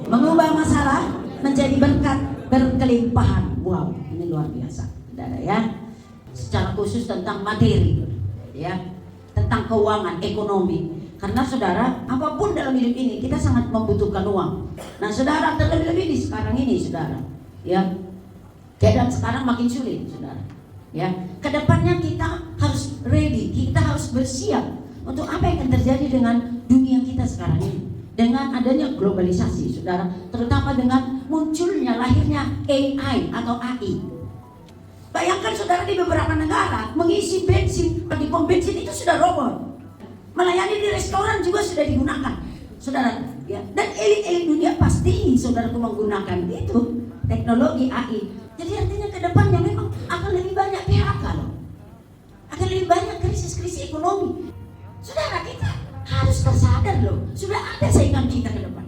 Mengubah masalah menjadi berkat berkelimpahan. Wow, ini luar biasa, saudara ya. Secara khusus tentang materi, ya, tentang keuangan, ekonomi. Karena saudara, apapun dalam hidup ini kita sangat membutuhkan uang. Nah, saudara, terlebih-lebih di sekarang ini, saudara, ya, keadaan sekarang makin sulit, saudara. Ya, kedepannya kita harus ready, kita harus bersiap untuk apa yang akan terjadi dengan dunia kita sekarang ini. Dengan adanya globalisasi, saudara, terutama dengan munculnya lahirnya AI atau AI. Bayangkan saudara, di beberapa negara mengisi bensin di pom bensin itu sudah robot. Melayani di restoran juga sudah digunakan, saudara. Ya. Dan elit-elit dunia pasti saudara menggunakan itu teknologi AI. Jadi artinya ke depannya memang akan lebih banyak PHK loh. Akan lebih banyak krisis-krisis ekonomi. Saudara, kita harus tersadar loh, sudah ada saingan kita ke depan.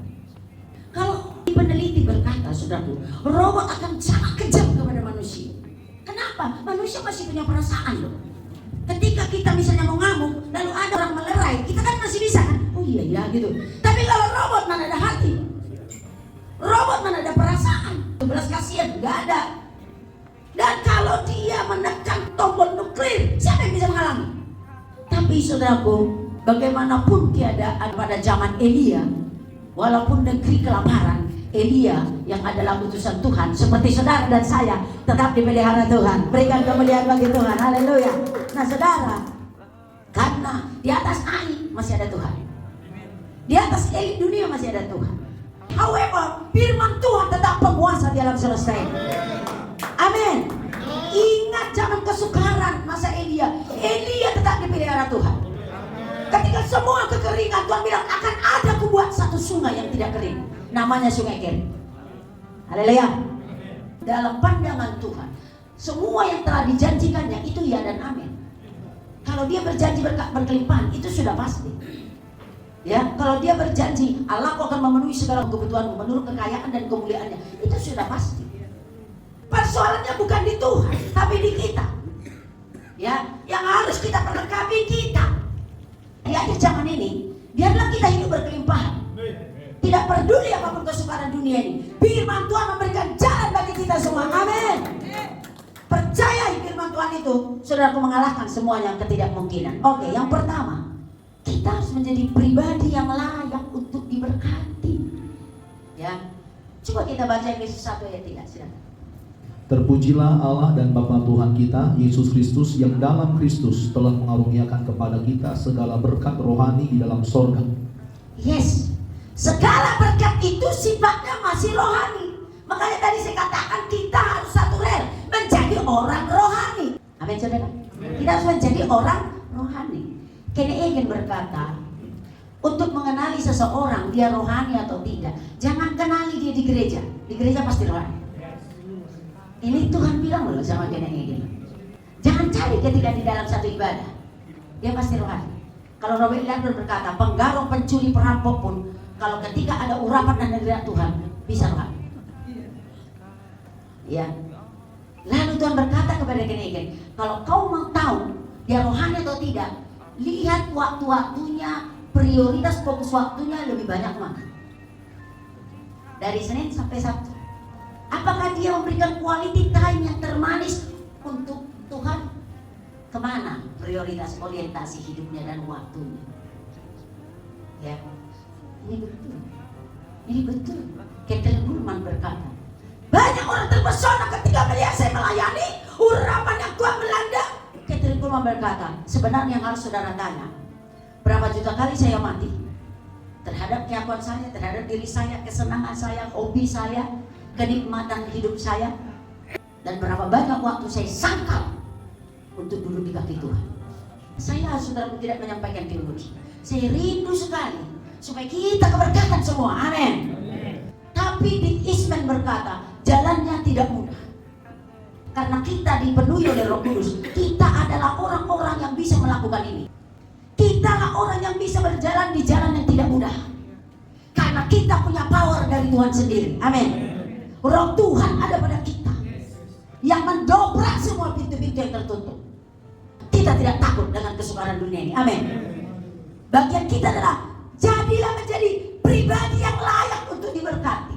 Kalau peneliti berkata, saudaraku, robot akan sangat kejam kepada manusia. Kenapa? Manusia masih punya perasaan loh. Ketika kita misalnya mau ngamuk, lalu ada orang melerai, kita kan masih bisa kan? Oh iya ya gitu. Tapi kalau robot mana ada hati? Robot mana ada perasaan? Belas kasihan, nggak ada. Dan kalau dia menekan tombol nuklir, siapa yang bisa menghalangi? Tapi saudaraku, bagaimanapun keadaan pada zaman Elia, walaupun negeri kelaparan, Elia yang adalah utusan Tuhan seperti saudara dan saya tetap dipelihara Tuhan. Berikan kemuliaan bagi Tuhan. Haleluya. Nah saudara, karena di atas air masih ada Tuhan, di atas elit dunia masih ada Tuhan. However, firman Tuhan tetap penguasa di alam semesta ini. Amin. Ingat zaman kesukaran masa Elia, Elia tetap dipelihara Tuhan. Ketika semua kekeringan, Tuhan bilang akan ada kubuat satu sungai yang tidak kering, namanya Sungai Kerit. Haleluya. Dalam pandangan Tuhan, semua yang telah dijanjikannya itu ya dan amin. Kalau dia berjanji berkat berkelimpahan, itu sudah pasti. Ya, kalau dia berjanji Allah akan memenuhi segala kebutuhan menurut kekayaan dan kemuliaannya, itu sudah pasti. Persoalannya bukan di Tuhan, tapi di kita. Ya, yang harus kita perlengkapi kita. Di akhir zaman ini, biarlah kita hidup berkelimpahan. Tidak peduli apapun kesukaran dunia ini, firman Tuhan memberikan jalan bagi kita semua. Amin. Percayai firman Tuhan itu, saudaraku, mengalahkan semuanya yang ketidakmungkinan. Oke, yang pertama, kita harus menjadi pribadi yang layak untuk diberkati. Ya, coba kita baca Yesus 1 ayat 3, silakan. Terpujilah Allah dan Bapa Tuhan kita, Yesus Kristus, yang dalam Kristus telah mengaruniakan kepada kita segala berkat rohani di dalam sorga. Yes, segala berkat itu sifatnya masih rohani. Makanya tadi saya katakan kita harus satu rel, menjadi orang rohani. Amin saudara. Kita harus menjadi orang rohani. Kenneth Hagin berkata, untuk mengenali seseorang dia rohani atau tidak, jangan kenali dia di gereja. Di gereja pasti rohani. Ini Tuhan bilang loh sama Kenneth Hagin. Jangan cari ketika di dalam satu ibadah, dia pasti rohani. Kalau Robert Landon berkata, penggarong, pencuri, perampok pun kalau ketika ada urapan dan hadirat Tuhan bisa rohani. Ya. Lalu Tuhan berkata kepada Kenneth Hagin, kalau kau mau tahu dia rohani atau tidak, lihat waktu-waktunya, prioritas fokus waktunya lebih banyak mana. Dari Senin sampai Sabtu. Apakah dia memberikan quality time yang termanis untuk Tuhan? Kemana prioritas orientasi hidupnya dan waktunya? Ya, ini betul. Ini betul. Catherine Kuhlman berkata, banyak orang terpesona ketika melihat saya melayani, urapan yang Tuhan melanda. Catherine Kuhlman berkata, sebenarnya yang harus saudara tanya, berapa juta kali saya mati terhadap kehidupan saya, terhadap diri saya, kesenangan saya, hobi saya, kenikmatan hidup saya, dan berapa banyak waktu saya sangkal untuk duduk di kaki Tuhan. Saya saudara tidak menyampaikan teologi. Saya rindu sekali supaya kita keberkatan semua. Amin. Tapi Dick Eastman berkata, jalannya tidak mudah. Karena kita dipenuhi oleh Roh Kudus. Kita adalah orang-orang yang bisa melakukan ini. Kitalah orang yang bisa berjalan di jalan yang tidak mudah. Karena kita punya power dari Tuhan sendiri. Amin. Roh Tuhan ada pada kita yang mendobrak semua pintu-pintu yang tertutup. Kita tidak takut dengan kesukaran dunia ini. Amin. Bagian kita adalah jadilah menjadi pribadi yang layak untuk diberkati.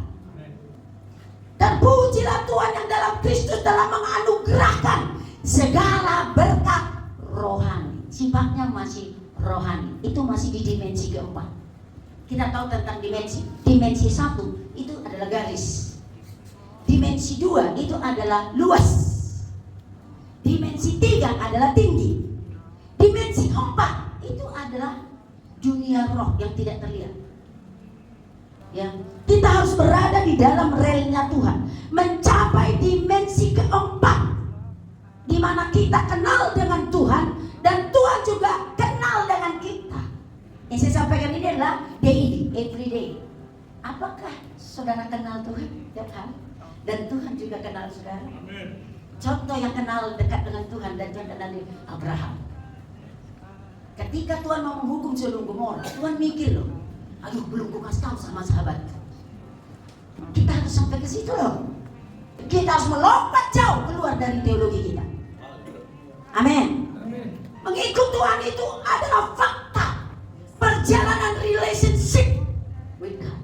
telah menganugerahkan segala berkat rohani. Sifatnya masih rohani. Itu masih di dimensi keempat. Kita tahu tentang dimensi. Dimensi 1 itu adalah garis. Dimensi 2 itu adalah luas. Dimensi 3 adalah tinggi. Dimensi 4 itu adalah dunia roh yang tidak terlihat. Ya, kita harus berada di dalam relnya Tuhan, mencapai dimensi keempat, di mana kita kenal dengan Tuhan dan Tuhan juga kenal dengan kita. Yang saya sampaikan ini adalah daily, everyday. Apakah saudara kenal Tuhan tiap hari? Dan Tuhan juga kenal saudara. Contoh yang kenal dekat dengan Tuhan dan Tuhan kenal Abraham. Ketika Tuhan mau menghukum Sodom Gomora, Tuhan mikir loh, aduh belum gue kasih tahu sama sahabat. Kita harus sampai ke situ loh. Kita harus melompat jauh keluar dari teologi kita. Amin. Mengikut Tuhan itu adalah fakta perjalanan relationship with God.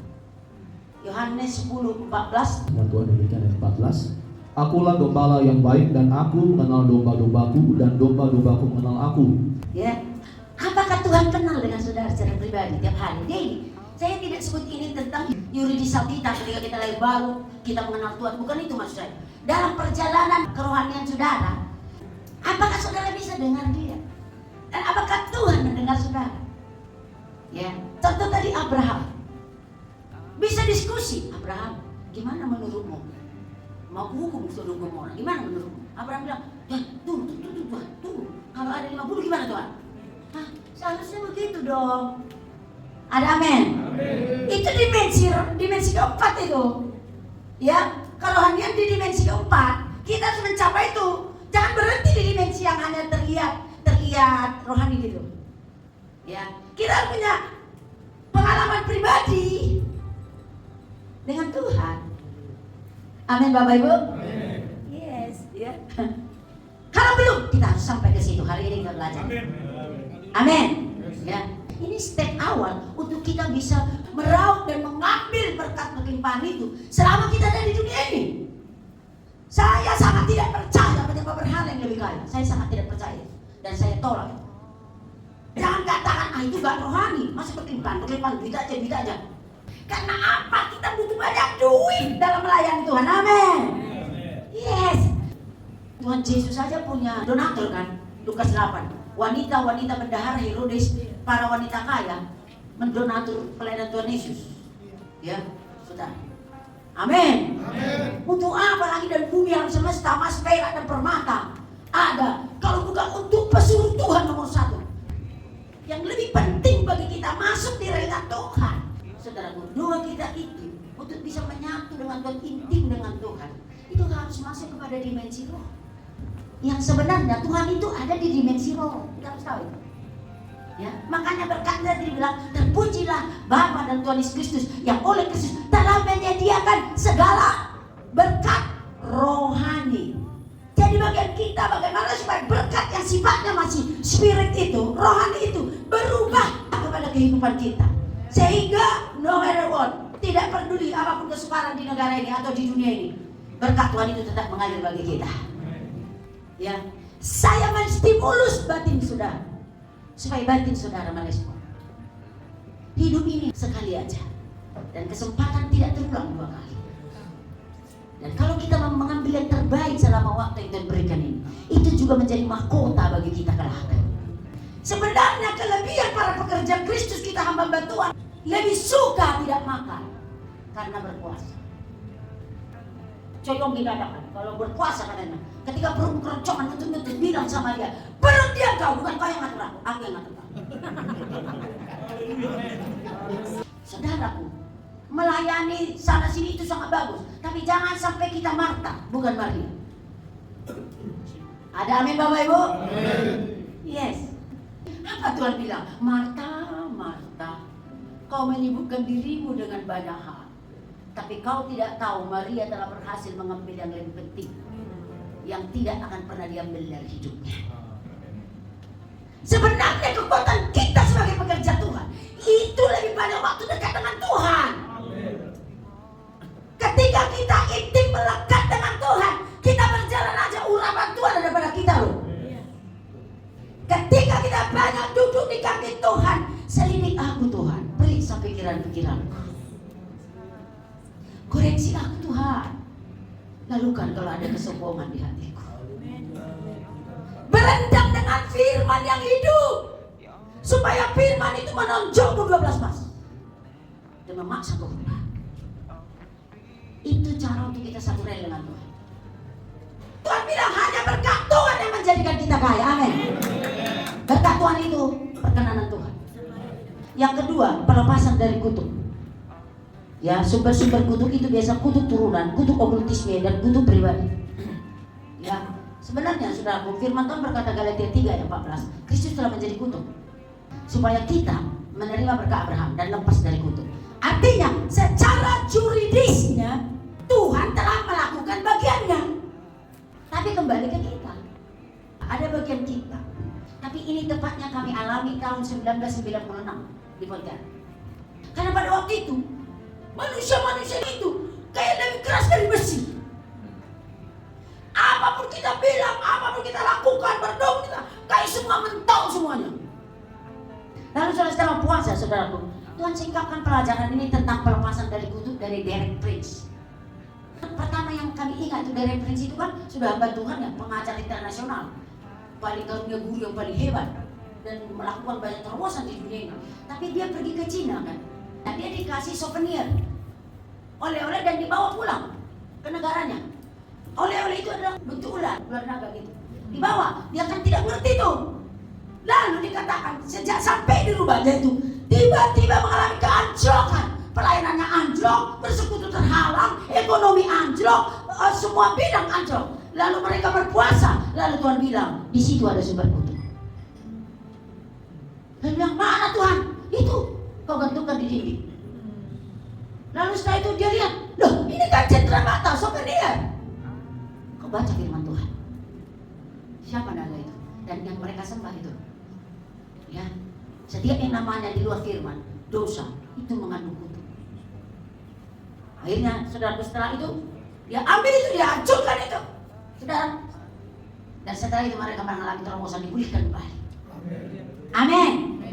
Yohanes 10:14. Tuhan demikian ayat 14. Akulah gembala yang baik dan aku mengenal domba-dombaku dan domba-dombaku mengenal aku. Ya. Apakah Tuhan kenal dengan saudara secara pribadi tiap hari? Daily. Saya tidak sebut ini tentang yuridisal kita ketika kita lahir baru, kita mengenal Tuhan. Bukan itu maksud saya. Dalam perjalanan kerohanian saudara, apakah saudara bisa dengar dia? Dan apakah Tuhan mendengar saudara? Ya. Contoh tadi Abraham. Bisa diskusi. Abraham, gimana menurutmu? Mau hukum Sodom Gomora, gimana menurutmu? Abraham bilang, ya tunggu. Kalau ada 50 gimana Tuhan? Hah, seharusnya begitu dong. Ada amin. Itu dimensi keempat itu. Ya, kerohanian di dimensi keempat. Kita harus mencapai itu. Jangan berhenti di dimensi yang hanya terlihat rohani gitu. Ya, kita harus punya pengalaman pribadi dengan Tuhan. Amin Bapak Ibu. Yes, ya. Kalau belum, kita harus sampai ke situ. Hari ini kita belajar. Amin. Ya. Ini step awal untuk kita bisa meraup dan mengambil berkat kelimpahan itu selama kita ada di dunia ini. Saya sangat tidak percaya penyembah berhala yang lebih kaya. Saya sangat tidak percaya dan saya tolak. Jangan katakan itu gak rohani, masih berkelimpahan duit aja. Karena apa? Kita butuh banyak duit dalam melayani Tuhan. Amin. Yes. Tuhan Yesus saja punya donatur kan? Lukas 8. Wanita-wanita bendahara Herodes, para wanita kaya mendonatur pelayanan Tuhan Yesus. Ya, sudah. Amin. Untuk apa lagi dari bumi yang semesta, emas, perak dan permata ada kalau bukan untuk pesuruh Tuhan nomor 1. Yang lebih penting bagi kita masuk di reina Tuhan. Saudara, doa kita itu untuk bisa menyatu dengan Tuhan, intim dengan Tuhan, itu harus masuk kepada dimensi roh. Yang sebenarnya Tuhan itu ada di dimensi roh. Kita harus tahu itu. Ya, makanya berkata dibilang, terpujilah Bapa dan Tuhan Yesus Kristus yang oleh Kristus telah menyediakan segala berkat rohani. Jadi bagian kita bagaimana supaya berkat yang sifatnya masih spirit itu, rohani itu berubah kepada kehidupan kita. Sehingga no matter what, tidak peduli apapun kesukaran di negara ini atau di dunia ini, berkat Tuhan itu tetap mengalir bagi kita. Ya, saya menstimulus batin saudara supaya batin saudara merespon. Hidup ini sekali aja dan kesempatan tidak terulang 2 kali. Dan kalau kita mengambil yang terbaik selama waktu yang Tuhan berikan ini, itu juga menjadi mahkota bagi kita kelak. Sebenarnya kelebihan para pekerja Kristus, kita hamba Tuhan, lebih suka tidak makan karena berpuasa. Coyong dikatakan kalau berpuasa katanya, ketika perut keroncongan nutut bilang sama dia, perut dia kau, bukan kau yang ngatur aku yang ngatur kau. Saudaraku, melayani sana sini itu sangat bagus, tapi jangan sampai kita Marta, bukan Maria. Ada amin Bapak Ibu? Yes. Apa Tuhan bilang? Marta, Marta, kau menyibukkan dirimu dengan banyak hal, tapi kau tidak tahu Maria telah berhasil mengambil yang lebih penting, yang tidak akan pernah diambil dari hidupnya. Sebenarnya kekuatan kita sebagai pekerja Tuhan itu lebih banyak waktu dekat dengan Tuhan. Ketika kita intim melekat dengan Tuhan, kita berjalan hanya duduk di kaki Tuhan. Selidik aku Tuhan, periksa pikiran-pikiranku, koreksi aku Tuhan. Lalukan kalau ada kesombongan di hatiku. Berendam dengan firman yang hidup, supaya firman itu menonjolmu 12 pas dan memaksa kehendak. Itu cara untuk kita satu rel dengan Tuhan. Tuhan bilang hanya berkat Tuhan yang menjadikan kita kaya. Amin. Berkat Tuhan itu perkenanan Tuhan. Yang kedua, pelepasan dari kutuk. Ya, sumber-sumber kutuk itu biasa kutuk turunan, kutuk okultisme, dan kutuk pribadi. Ya, sebenarnya saudaraku, firman Tuhan berkata Galatia 3 ayat 14, Kristus telah menjadi kutuk supaya kita menerima berkat Abraham dan lepas dari kutuk. Artinya, secara juridisnya Tuhan telah melakukan bagiannya. Tapi kembali ke kita, ada bagian kita. Tapi ini tepatnya kami alami tahun 1996 di Pontianak. Karena pada waktu itu manusia-manusia itu kayak lebih keras dari besi. Apapun kita bilang, apapun kita lakukan, berdoa kita kayak semua mentok semuanya. Lalu setelah puasa, saudaraku, Tuhan singkapkan pelajaran ini tentang pelepasan dari kutuk dari Derek Prince. Pertama yang kami ingat itu Derek Prince itu kan sudah hamba Tuhan ya, pengajar internasional, paling karunia guru yang paling hebat dan melakukan banyak terobosan di dunia ini. Tapi dia pergi ke Cina kan, nah, dia dikasih souvenir, oleh-oleh dan dibawa pulang ke negaranya. Oleh-oleh itu adalah bentuk ular naga gitu. Dibawa, dia kan tidak ngerti tuh. Lalu dikatakan sejak sampai di rumahnya itu tiba-tiba mengalami keanjlokan. Pelayanannya anjlok, persekutu terhalang, ekonomi anjlok, semua bidang anjlok. Lalu mereka berpuasa. Lalu Tuhan bilang, di situ ada sumber kutuk. Dia bilang, mana Tuhan? Itu kau gantungkan di dinding. Lalu setelah itu dia lihat, loh ini kan cendera mata, souvenir. Kau baca firman Tuhan. Siapa naga itu? Dan yang mereka sembah itu. Ya, setiap yang namanya di luar firman, dosa itu mengandung kutuk. Akhirnya saudara, setelah itu dia ambil itu, dia hancurkan itu, saudara. Dan setelah itu mereka mengalami terobosan, dipulihkan kembali. Amin.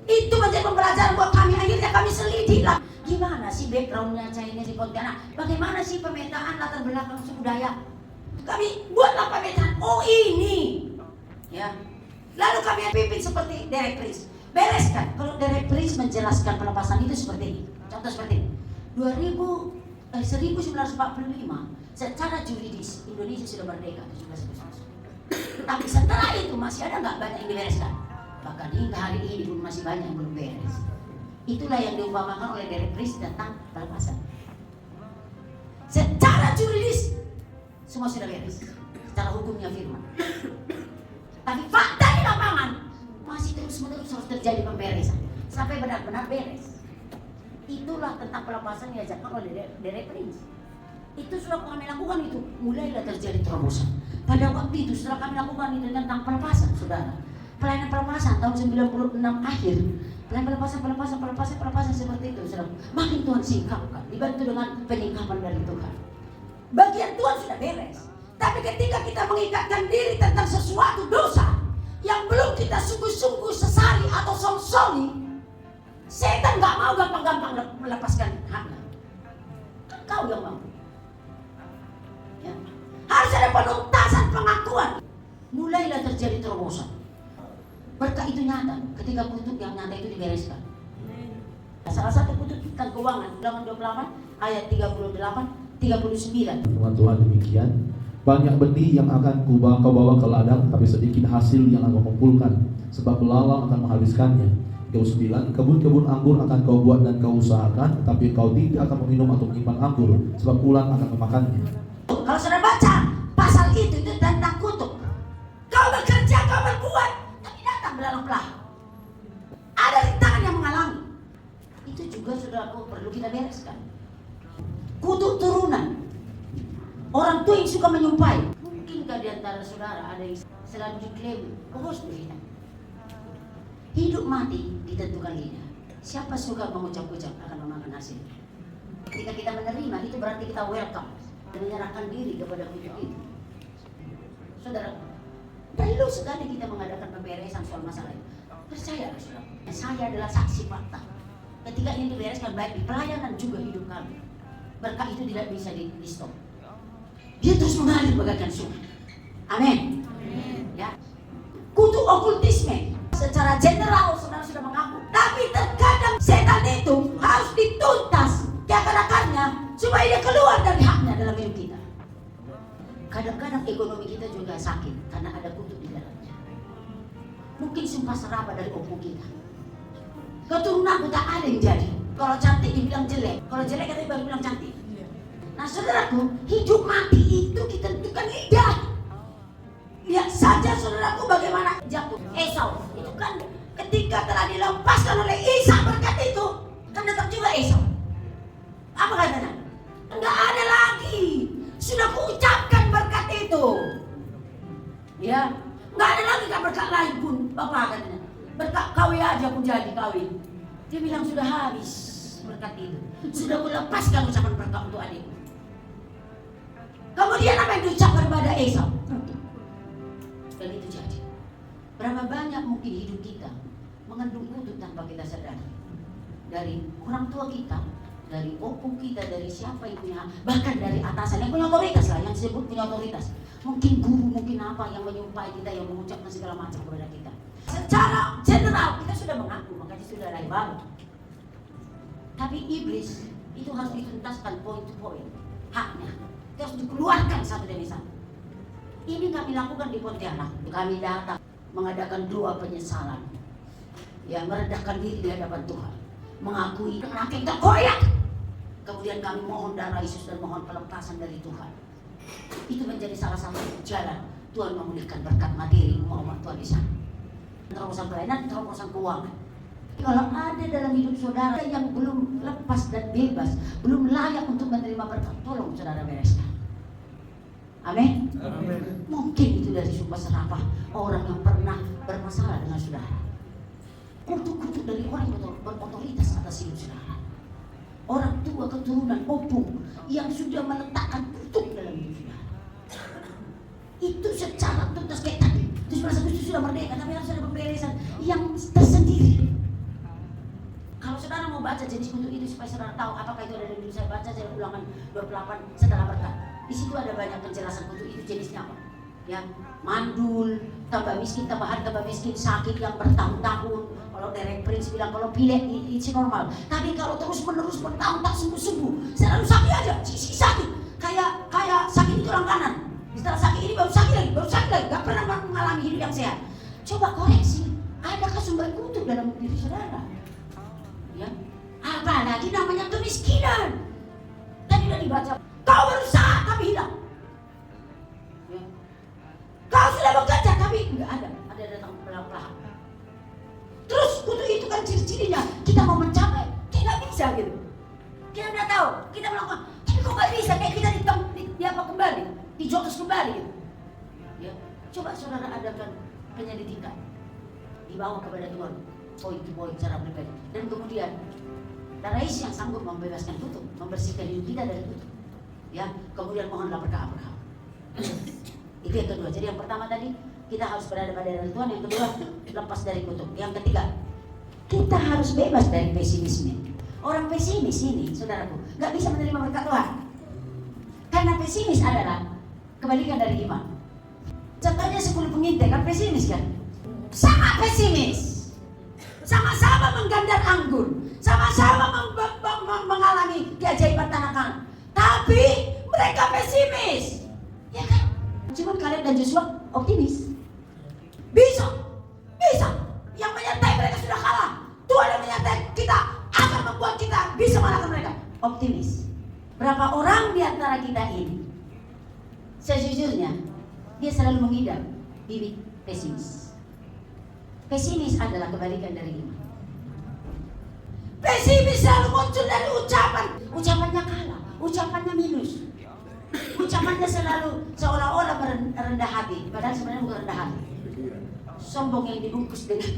Itu menjadi pembelajaran buat kami. Akhirnya kami selidik lah, gimana sih backgroundnya Chinese di Pontianak, bagaimana sih pemetaan latar belakang suku Dayak. Kami buatlah pemetaan. Oh ini, ya. Lalu kami pimpin seperti Derek Prince. Bereskan. Kalau Derek Prince menjelaskan pelepasan itu seperti ini. Contoh seperti ini. 1945 secara juridis Indonesia sudah merdeka 17 Agustus. Tapi setelah itu masih ada nggak banyak yang dibereskan? Bahkan hingga hari ini pun masih banyak yang belum beres. Itulah yang diumpamakan oleh Derek Prince tentang pelepasan. Secara juridis semua sudah beres. Secara hukumnya firman. Tapi fakta di lapangan masih terus-menerus harus terjadi pemberesan sampai benar-benar beres. Itulah tentang pelepasan yang diajarkan oleh Derek Prince. Itu sudah kami lakukan itu, mulailah terjadi terobosan. Pada waktu itu setelah kami lakukan itu tentang pelepasan, saudara. Pelayanan pelepasan tahun 96 akhir. Pelayanan pelepasan seperti itu, saudara. Makin Tuhan singkapkan, dibantu dengan penyingkapan dari Tuhan. Bagian Tuhan sudah beres. Tapi ketika kita mengikatkan diri tentang sesuatu dosa yang belum kita sungguh-sungguh sesali atau song-songi, setan gak mau gampang-gampang melepaskan haknya. Kau yang mau. Ya. Harus ada penuntasan pengakuan. Mulailah terjadi terobosan. Berkat itu nyata ketika kutuk yang nyata itu dibereskan. Salah satu kutuk tentang keuangan, Ulangan 28 ayat 38-39. Firman Tuhan demikian. Banyak benih yang akan kau bawa ke ladang, tapi sedikit hasil yang kau kumpulkan, sebab belalang akan menghabiskannya. 9. Kebun-kebun anggur akan kau buat dan kau usahakan, tapi kau tidak akan meminum atau menyimpan anggur, sebab ulat akan memakannya. Kalau sudah baca pasal itu tentang kutuk. Kau bekerja, kau berbuat, tapi datang belalang pelahap. Ada rintangan yang mengalami. Itu juga sudah perlu kita bereskan. Kutuk turunan. Orang tua yang suka menyumpai. Mungkinkah di antara saudara ada yang selalu diklaim bos lidah? Hidup mati ditentukan lidah. Siapa suka mengucap-ucap akan memakan hasil. Ketika kita menerima itu berarti kita welcome dan menyerahkan diri kepada kutuk itu. Saudara, perlu sekali kita mengadakan pemberesan soal masalah itu. Percaya saudara, saya adalah saksi fakta. Ketika ini dibereskan baik di pelayanan juga hidup kami, berkat itu tidak bisa di stop. Dia terus mengalir bagaikan sungai. Amin. Ya. Kutu okultisme secara general saudara sudah mengaku, tapi terkadang setan itu harus dituntas ke akar-akarnya supaya dia keluar dari haknya dalam hidup kita. Kadang-kadang ekonomi kita juga sakit karena ada kutu di dalamnya. Mungkin sumpah serapah dari opung kita. Keturunanku tak ada yang jadi. Kalau cantik dibilang jelek, kalau jelek katanya baru bilang cantik. Nah saudaraku, hidup mati itu ditentukan lidah. Lihat saja saudaraku bagaimana Yakub, Esau itu kan ketika telah dilepaskan oleh Ishak berkat itu, kan datang juga Esau. Apa katanya? Enggak ada lagi. Sudah kuucapkan berkat itu. Ya, enggak ada lagi kan berkat lain pun, Bapak katanya. Berkat kawin aja aku jadi kawin. Dia bilang sudah habis berkat itu. Sudah kulepaskan ucapan berkat untuk adikku. Kemudian apa yang diucapkan pada Esau? Dan itu jadi. Berapa banyak mungkin hidup kita mengandung kutu tanpa kita sadari. Dari orang tua kita, dari opung kita, dari siapa yang punya, bahkan dari atasan yang punya otoritas lah, yang disebut punya otoritas. Mungkin guru, mungkin apa yang menyumpahi kita, yang mengucapkan segala macam kepada kita. Secara general kita sudah mengaku, makanya sudah lahir baru. Tapi iblis itu harus dituntaskan point to point, haknya. Itu harus dikeluarkan satu demi satu. Ini kami lakukan di Pontianak. Kami datang mengadakan doa penyesalan, ya, merendahkan diri di hadapan Tuhan, mengakui kaki terkoyak. Kemudian kami mohon darah Yesus dan mohon pelepasan dari Tuhan. Itu menjadi salah satu jalan Tuhan memulihkan berkat materi umat Tuhan di sana. Terobosan pelayanan, terobosan keuangan. Kalau ada dalam hidup saudara yang belum lepas dan bebas, belum layak untuk menerima berkat, tolong saudara bereskan. Amin. Mungkin itu dari sumpah serapah orang yang pernah bermasalah dengan saudara. Kutu-kutu dari orang yang berotoritas atas hidup saudara. Orang tua keturunan opung yang sudah meletakkan kutuk dalam hidup saudara. Itu secara tuntas kayak tadi. 17 Agustus sudah merdeka, tapi harus ada pemberesan yang tersendiri. Kalau saudara mau baca jenis kutu itu supaya saudara tahu apakah itu ada dalam hidup saya, baca saya Ulangan 28 setelah berkat. Di situ ada banyak penjelasan kutu itu jenisnya apa. Ya, mandul, tambah miskin, tambah miskin, sakit yang bertahun-tahun. Kalau Derek Prince bilang kalau pilek itu normal. Tapi kalau terus menerus bertahun tak sembuh-sembuh, selalu sakit aja, sakit. Kayak sakit itu langganan. Setelah sakit ini baru sakit lagi, gak pernah mengalami hidup yang sehat. Coba koreksi, adakah sumber kutu dalam diri saudara? Ya, apalagi namanya kemiskinan. Tadi udah dibaca. Kau berusaha tapi hilang. Ya. Kau sudah bekerja tapi enggak ada datang pelan-pelan. Terus kutu itu kan ciri-cirinya kita mau mencapai tidak bisa gitu. Kita udah tahu, kita melakukan, tapi kok nggak bisa kayak kita di apa kembali, dijotos kembali gitu. Ya, coba saudara adakan penyelidikan, dibawa kepada Tuhan, poin to poin cara pribadi, dan kemudian darah Yesus yang sanggup membebaskan kutu, membersihkan hidup kita dari kutu. Ya, kemudian mohonlah berkah Abraham. Itu yang kedua. Jadi yang pertama tadi kita harus berada pada darah Tuhan. Yang kedua lepas dari kutuk. Yang ketiga kita harus bebas dari pesimisme. Orang pesimis ini, saudaraku, nggak bisa menerima berkat Tuhan. Karena pesimis adalah kebalikan dari iman. Contohnya 10 pengintai kan pesimis kan? Sangat pesimis. Sama-sama menggandar anggur, sama-sama mengalami keajaiban tanah Kanaan. Tapi mereka pesimis, ya kan? Cuma Kaleb dan Joshua optimis. Bisa. Yang menyertai mereka sudah kalah. Tuhan yang menyertai kita akan membuat kita bisa mengalahkan mereka. Optimis. Berapa orang di antara kita ini, sejujurnya, dia selalu mengidap bibit pesimis. Pesimis adalah kebalikan dari iman. Pesimis selalu muncul dari ucapannya kalah. Ucapannya minus. Ucapannya selalu seolah-olah rendah hati, padahal sebenarnya bukan rendah hati. Sombong yang dibungkus dengan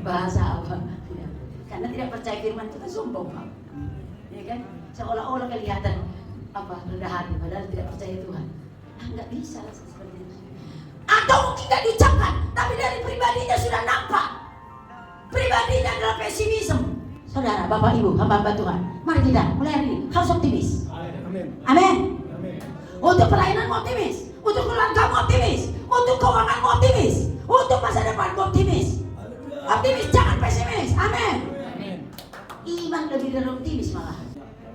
bahasa apa? Ya. Karena tidak percaya firman itu kan sombong, Pak. Ya kan? Seolah-olah kelihatan apa rendah hati, padahal tidak percaya Tuhan. Nggak bisa seperti itu. Atau mungkin nggak diucapkan, tapi dari pribadinya sudah nampak. Pribadinya adalah pesimisme. Saudara, Bapak Ibu, hamba-hamba Tuhan, mari kita mulai hari ini harus optimis. Amin. Untuk pelayanan optimis, untuk keluarga optimis, untuk keuangan optimis, untuk masa depan optimis. Optimis, jangan pesimis. Amin. Iman lebih dari optimis malah.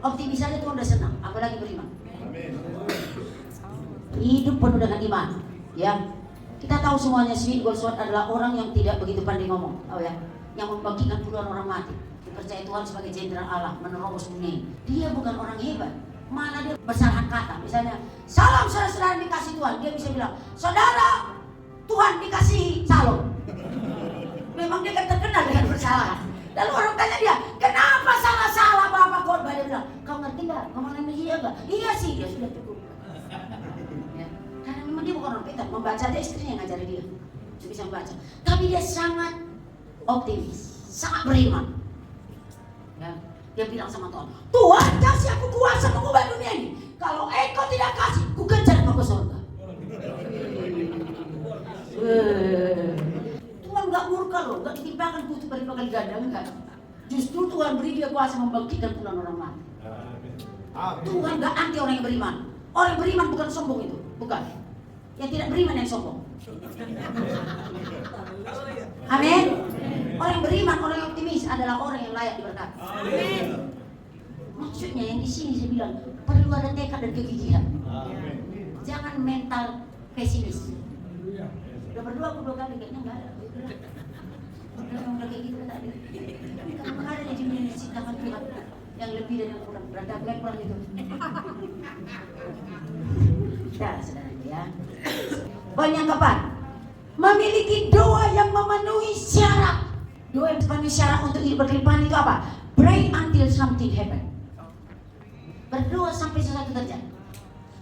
Optimis aja Tuhan udah senang, apalagi beriman. Hidup penuh dengan iman. Ya, kita tahu semuanya Smith Wigglesworth adalah orang yang tidak begitu pandai ngomong, tahu ya, yang membagikan puluhan orang mati. Percaya Tuhan sebagai jenderal Allah menerobos dunia. Dia bukan orang hebat, malah dia bersarang kata. Misalnya, salam saudara-saudara dikasih Tuhan, dia bisa bilang, saudara Tuhan dikasihi salam. Memang dia kan terkenal dengan bersalahan. Lalu orang tanya dia, kenapa salah-salah Bapak khotbah? Dia bilang, kau ngerti nggak? Kau mengerti iya nggak? Iya sih, dia sudah cukup. Ya. Karena memang dia bukan orang pintar, membaca aja istrinya yang ngajari dia, dia bisa membaca. Tapi dia sangat optimis, sangat beriman. Ya, dia bilang sama Tuhan, Tuhan kasih aku kuasa mengubah dunia ini. Kalau Engkau tidak kasih, ku kejar kau ke surga. Tuhan nggak murka loh, nggak ditimpakan kutu berlipat ganda, enggak. Justru Tuhan beri dia kuasa membangkitkan puluhan orang mati. Tuhan nggak anti orang yang beriman. Orang yang beriman bukan sombong itu, bukan. Yang tidak beriman yang sombong. Amin. Orang yang beriman, orang yang optimis adalah orang yang layak diberkati. Amin. Maksudnya yang di sini saya bilang perlu ada tekad dan kegigihan. Amin. Jangan mental pesimis. Udah berdoa aku 2 kali kayaknya nggak ada. Udah kayak gitu tadi. Karena ada di dunia ini ciptakan Tuhan yang lebih dari yang kurang. Berarti aku yang kurang itu. Ya, saudara ya. Penyangkapan memiliki doa yang memenuhi syarat. Doa yang memenuhi syarat untuk hidup berkelimpahan itu apa? Pray until something happen. Berdoa sampai sesuatu terjadi.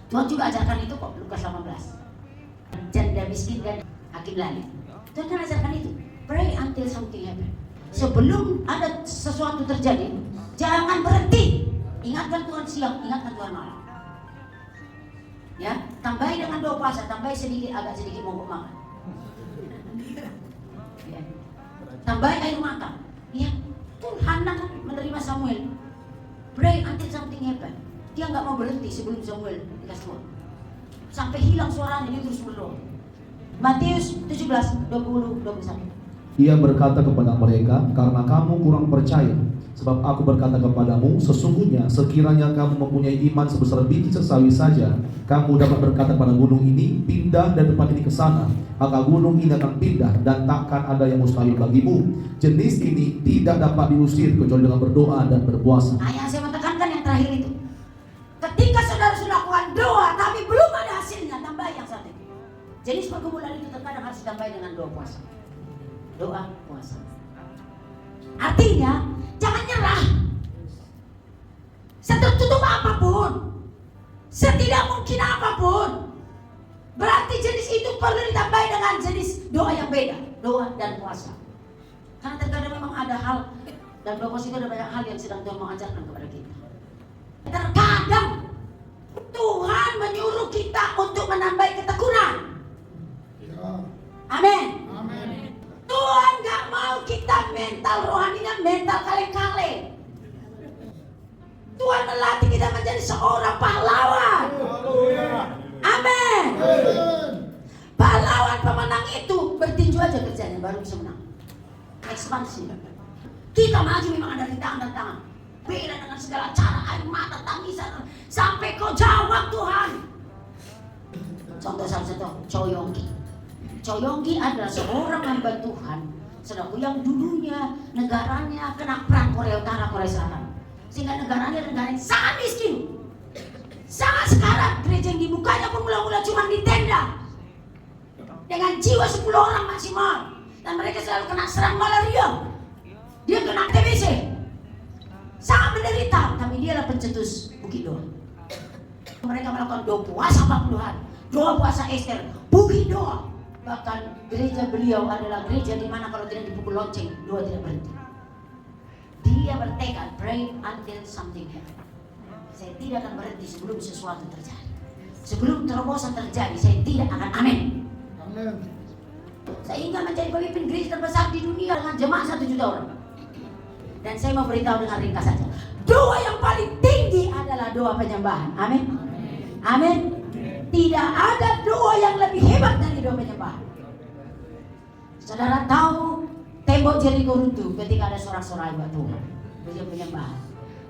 Tuhan juga ajarkan itu kok, Lukas 18. Janda miskin dan hakim lain. Tuhan kan ajarkan itu. Pray until something happen. Sebelum ada sesuatu terjadi, jangan berhenti. Ingatkan Tuhan siang, ingatkan Tuhan malam. Ya, tambahi dengan doa puasa, tambahi sedikit, agak sedikit mogok makan. Ya. Tambahi air mata. Ya, Tuhan kan menerima Samuel. Pray until something happen. Dia nggak mau berhenti sebelum Samuel dikasih Tuhan. Sampai hilang suaranya dia terus berdoa. Matius 17:20-21. Ia berkata kepada mereka, karena kamu kurang percaya. Sebab aku berkata kepadamu, sesungguhnya sekiranya kamu mempunyai iman sebesar biji sesawi saja, kamu dapat berkata pada gunung ini, pindah dari tempat ini ke sana, maka gunung ini akan pindah dan takkan ada yang mustahil bagimu. Jenis ini tidak dapat diusir kecuali dengan berdoa dan berpuasa. Nah, yang saya mau tekankan yang terakhir itu. Ketika saudara sudah lakukan doa tapi belum ada hasilnya, tambah yang satu. Jenis pergumulan itu terkadang harus ditambah dengan doa puasa. Doa puasa. Artinya jangan nyerah. Setertutup apapun, setidak mungkin apapun, berarti jenis itu perlu ditambah dengan jenis doa yang beda, doa dan puasa. Karena terkadang memang ada hal, dan doa puasa itu ada banyak hal yang sedang Tuhan mengajarkan kepada kita. Terkadang Tuhan menyuruh kita untuk menambah ketekunan. Amin. Tuhan gak mau kita mental rohaninya mental kaleng-kaleng. Tuhan melatih kita menjadi seorang pahlawan. Amin. Pahlawan pemenang itu bertinju aja kerjanya baru bisa menang. Ekspansi. Kita maju memang ada rintangan-rintangan. Beda dengan segala cara, air mata, tangisan, sampai kau jawab Tuhan. Contoh salah satu, Chow Yonggi. Chow Yonggi adalah seorang hamba Tuhan, saudaraku, yang dulunya negaranya kena perang Korea Utara, Korea Selatan, sehingga negaranya negara yang sangat miskin, sangat sekarat. Gereja yang dibukanya pun mula-mula cuma di tenda, dengan jiwa 10 orang maksimal, dan mereka selalu kena serang malaria. Dia kena TBC, sangat menderita, tapi dialah pencetus Bukit Doa. Mereka melakukan doa puasa 40 hari, doa puasa Ester, Bukit Doa. Bahkan gereja beliau adalah gereja di mana kalau tidak dipukul lonceng, doa tidak berhenti. Dia bertekad, pray until something happen. Saya tidak akan berhenti sebelum sesuatu terjadi. Sebelum terobosan terjadi, saya tidak akan amin. sehingga menjadi pemimpin gereja terbesar di dunia dengan jemaat 1 juta orang. Dan saya mau beritahu dengan ringkas saja, doa yang paling tinggi adalah doa penyembahan. Amin. Amin. Tidak ada doa yang lebih hebat dari doa penyembahan. Saudara tahu tembok Jeriko runtuh ketika ada sorak-sorai buat Tuhan. Doa penyembahan.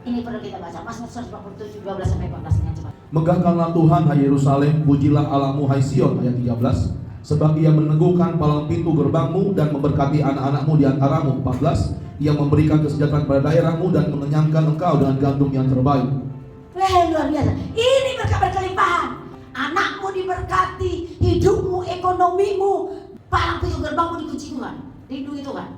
Ini perlu kita baca Mazmur 147 12 sampai 14 dengan cepat. Megahkanlah Tuhan hai Yerusalem, pujilah Allahmu hai Sion, ayat 13. Sebab ia meneguhkan palang pintu gerbangmu dan memberkati anak-anakmu di antaramu. 14. Ia memberikan kesejahteraan pada daerahmu dan mengenyangkan engkau dengan gandum yang terbaik. Luar biasa. Ini berkat berkelimpahan. Anakmu diberkati, hidupmu, ekonomimu, palang pintu gerbangmu dikunci Tuhan, lindungi Tuhan.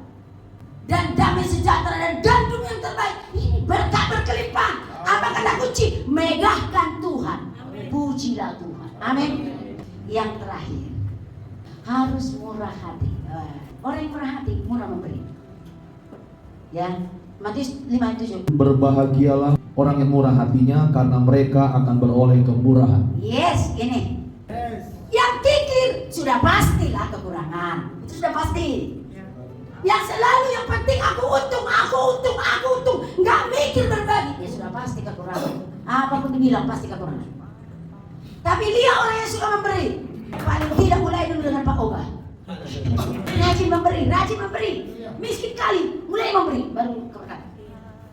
Dan damai sejahtera dan gandum yang terbaik. Ini berkat berkelimpahan. Apa kata kunci? Megahkan Tuhan. Pujilah Tuhan. Amin. Yang terakhir, harus murah hati. Orang yang murah hati, murah memberi. Ya, Matius 5:7. Berbahagialah orang yang murah hatinya, karena mereka akan beroleh kemurahan. Yes, ini. Yang kikir sudah pastilah kekurangan. Itu sudah pasti. Yang selalu yang penting aku untung. Nggak mikir berbagi. Ya sudah pasti kekurangan. Apapun dibilang pasti kekurangan. Tapi lihat orang yang suka memberi. Paling tidak mulai dulu dengan Pak Oga. Rajin memberi. Miskin kali, mulai memberi, baru keberkatan.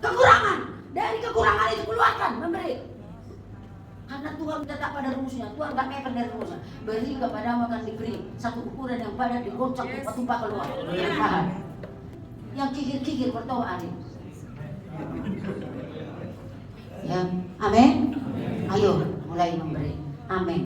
Kekurangan, dari kekurangan itu keluarkan, memberi. Karena Tuhan tetap pada rumusnya, Tuhan gak mepet dari rumusnya. Beri kepadamu akan diberi, satu ukuran yang padat digocok, tumpah keluar. Paham? Yang kikir-kikir berdoa adik. Ya, amin. Ayo, mulai memberi. Amin.